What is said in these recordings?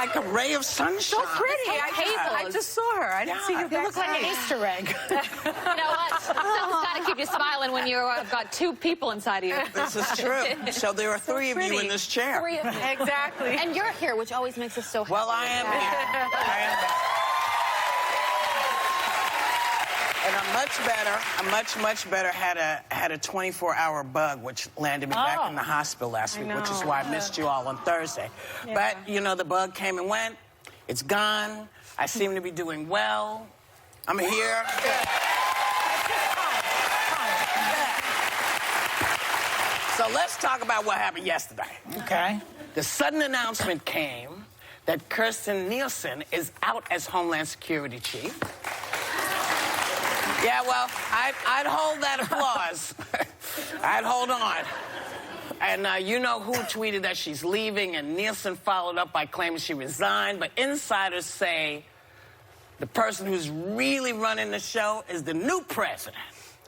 like a ray of sunshine. So pretty. I just saw her. I didn't see her. You look like an Easter egg. You know what? Something's got to keep you smiling when you've got two people inside of you. This is true. So there are three of you in this chair. Three of you. Exactly. And you're here, which always makes us so happy. Well, I am here. I am back. And I'm much better. Had a 24-hour bug, which landed me back in the hospital last week, which is why I missed you all on Thursday. Yeah. But, you know, the bug came and went. It's gone. I seem to be doing well. I'm here. So let's talk about what happened yesterday. Okay. The sudden announcement came that Kirstjen Nielsen is out as Homeland Security Chief. Yeah, well, I'd hold that applause. I'd hold on. And you know who tweeted that she's leaving, and Nielsen followed up by claiming she resigned. But insiders say the person who's really running the show is the new president,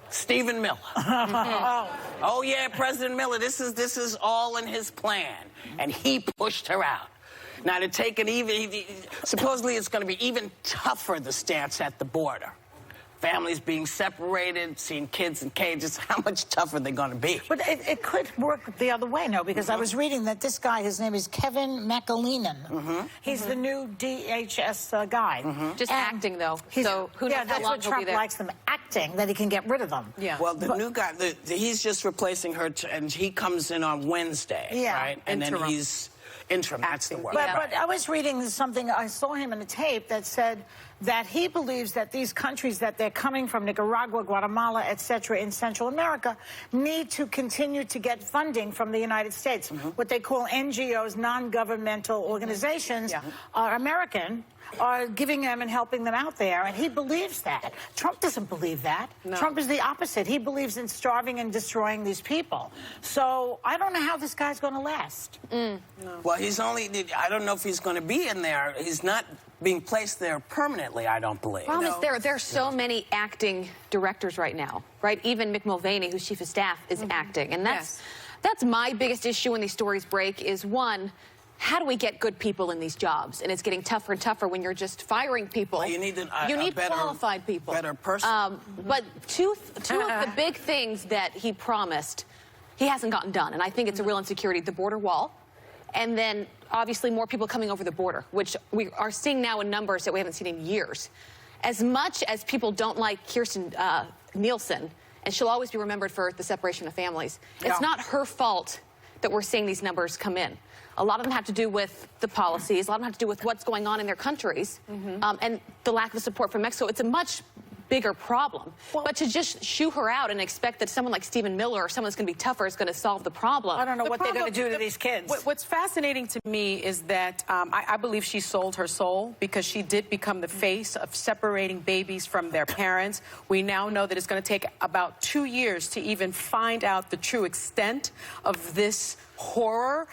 Stephen Miller. Oh, yeah, President Miller, this is all in his plan. And he pushed her out. Now, to take it even, supposedly it's going to be even tougher, the stance at the border. Families being separated, seeing kids in cages, how much tougher are they going to be? But it could work the other way, no, because I was reading that this guy, his name is Kevin McAleenan. He's the new DHS guy. Just acting, though. So who knows how long he'll be there. That's what Trump likes them acting, that he can get rid of them. Yeah. Well, the new guy, he's just replacing her, and he comes in on Wednesday, right? And then he's interim, that's the word. But I was reading something, I saw him in a tape that said that he believes that these countries that they're coming from, Nicaragua, Guatemala, etc., in Central America, need to continue to get funding from the United States. What they call NGOs, non-governmental organizations, are American, are giving them and helping them out there, and he believes that. Trump doesn't believe that. No. Trump is the opposite. He believes in starving and destroying these people. So I don't know how this guy's going to last. No. Well, I don't know if he's going to be in there. He's not being placed there permanently, I don't believe. Problem is there are so many acting directors right now, right? Even Mick Mulvaney, who's chief of staff, is acting. And that's my biggest issue when these stories break is, one, how do we get good people in these jobs? And it's getting tougher and tougher when you're just firing people. Well, you need better, qualified people. Better person. But two of the big things that he promised, he hasn't gotten done. And I think it's a real insecurity. The border wall. And then, obviously, more people coming over the border, which we are seeing now in numbers that we haven't seen in years. As much as people don't like Kirstjen Nielsen, and she'll always be remembered for the separation of families, it's not her fault that we're seeing these numbers come in. A lot of them have to do with the policies. A lot of them have to do with what's going on in their countries and the lack of support from Mexico. It's a much bigger problem. But to just shoo her out and expect that someone like Stephen Miller or someone that's going to be tougher is going to solve the problem. I don't know what they're going to do to these kids. What's fascinating to me is that I believe she sold her soul because she did become the face of separating babies from their parents. We now know that it's going to take about 2 years to even find out the true extent of this horror.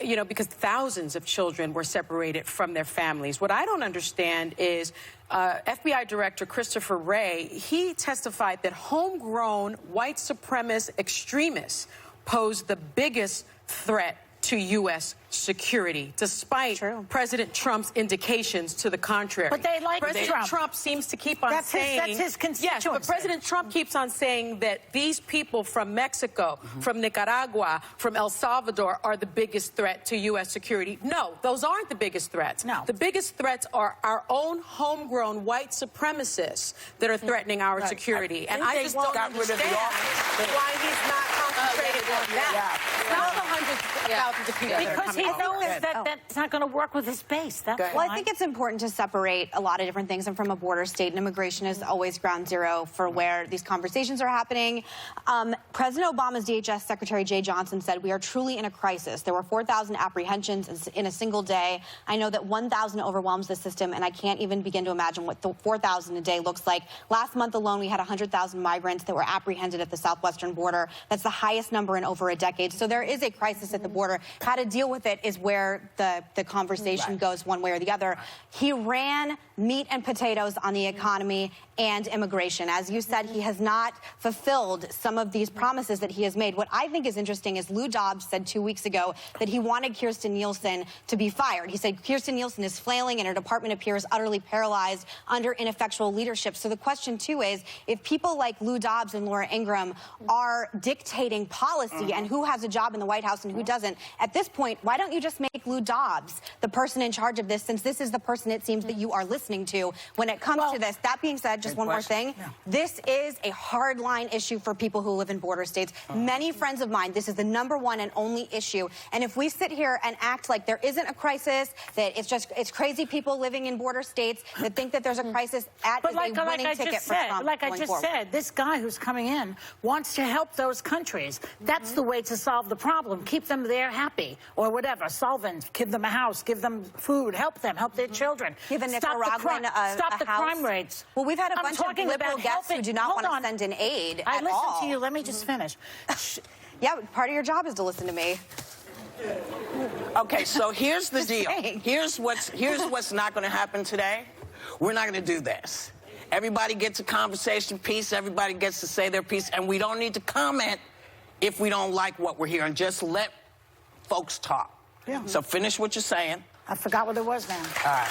You know, because thousands of children were separated from their families. What I don't understand is FBI Director Christopher Wray, he testified that homegrown white supremacist extremists pose the biggest threat to U.S. security, despite President Trump's indications to the contrary. But they like President Trump seems to keep on saying... That's his constituency. Yes, but President Trump keeps on saying that these people from Mexico, from Nicaragua, from El Salvador are the biggest threat to U.S. security. No, those aren't the biggest threats. No. The biggest threats are our own homegrown white supremacists that are threatening our security. And I just don't understand why he's not concentrated on that. Not the hundreds of thousands of people. Because he knows that that's not going to work with his base. That's why. Well, I think it's important to separate a lot of different things. And from a border state, and immigration is always ground zero for where these conversations are happening. President Obama's DHS Secretary Jay Johnson said, we are truly in a crisis. There were 4,000 apprehensions in a single day. I know that 1,000 overwhelms the system, and I can't even begin to imagine what the 4,000 a day looks like. Last month alone, we had 100,000 migrants that were apprehended at the southwestern border. That's the highest number in over a decade. So there is a crisis at the border. border. How to deal with it is where the conversation goes one way or the other. He ran meat and potatoes on the economy and immigration. As you said, he has not fulfilled some of these promises that he has made. What I think is interesting is Lou Dobbs said 2 weeks ago that he wanted Kirstjen Nielsen to be fired. He said Kirstjen Nielsen is flailing and her department appears utterly paralyzed under ineffectual leadership. So the question, too, is if people like Lou Dobbs and Laura Ingraham are dictating policy and who has a job in the White House and who doesn't, at this point, why don't you just make Lou Dobbs the person in charge of this, since this is the person it seems that you are listening to when it comes to this? That being said, just one more thing. This is a hardline issue for people who live in border states. Many friends of mine, this is the #1 and only issue. And if we sit here and act like there isn't a crisis, that it's crazy people living in border states that think that there's a crisis, that is a winning ticket for Trump. Like I just said, this guy who's coming in wants to help those countries. That's the way to solve the problem. Keep them there happy or whatever. Solvent, give them a house, give them food, help them, help their children. Give a Nicaraguan stop the crime rates. Well, we've had a bunch of liberal guests who do not want to send in aid I at listen all. to you. Let me just finish. Yeah, part of your job is to listen to me. Okay, so here's the Just deal. saying. Here's what's not going to happen today. We're not going to do this. Everybody gets a conversation piece. Everybody gets to say their piece, and we don't need to comment if we don't like what we're hearing. Just let folks talk. Yeah. So finish what you're saying. I forgot what it was now. All right.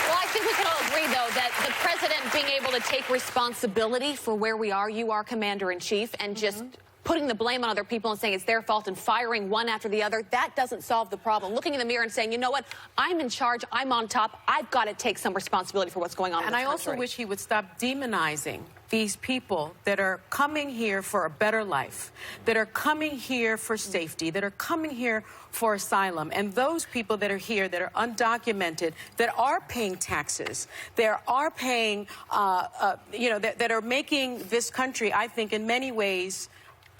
Well, I think we can all agree, though, that the president being able to take responsibility for where we are, you are commander-in-chief, and just putting the blame on other people and saying it's their fault and firing one after the other, that doesn't solve the problem. Looking in the mirror and saying, you know what, I'm in charge, I'm on top, I've got to take some responsibility for what's going on in And this I also country. wish he would stop demonizing these people that are coming here for a better life, that are coming here for safety, that are coming here for asylum. And those people that are here that are undocumented, that are paying taxes, that are paying, that are making this country, I think, in many ways,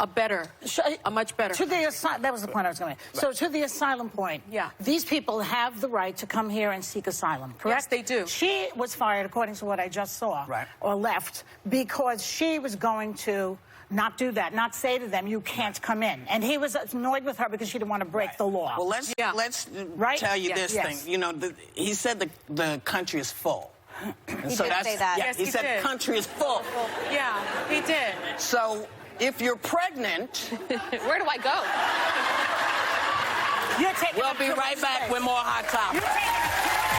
a much better. That was the point I was going to make. So to the asylum point, Yeah. these people have the right to come here and seek asylum, correct? Yes, they do. She was fired, according to what I just saw, or left, because she was going to not do that, not say to them, you can't come in. And he was annoyed with her because she didn't want to break the law. Well, let's tell you this thing. You know, he said the country is full. He did say that. Yeah, Yes, he said did. the country is full. Yeah, he did. So if you're pregnant, Where do I go? You're taking we'll up be too right much back space. with more Hot Topics. You're taking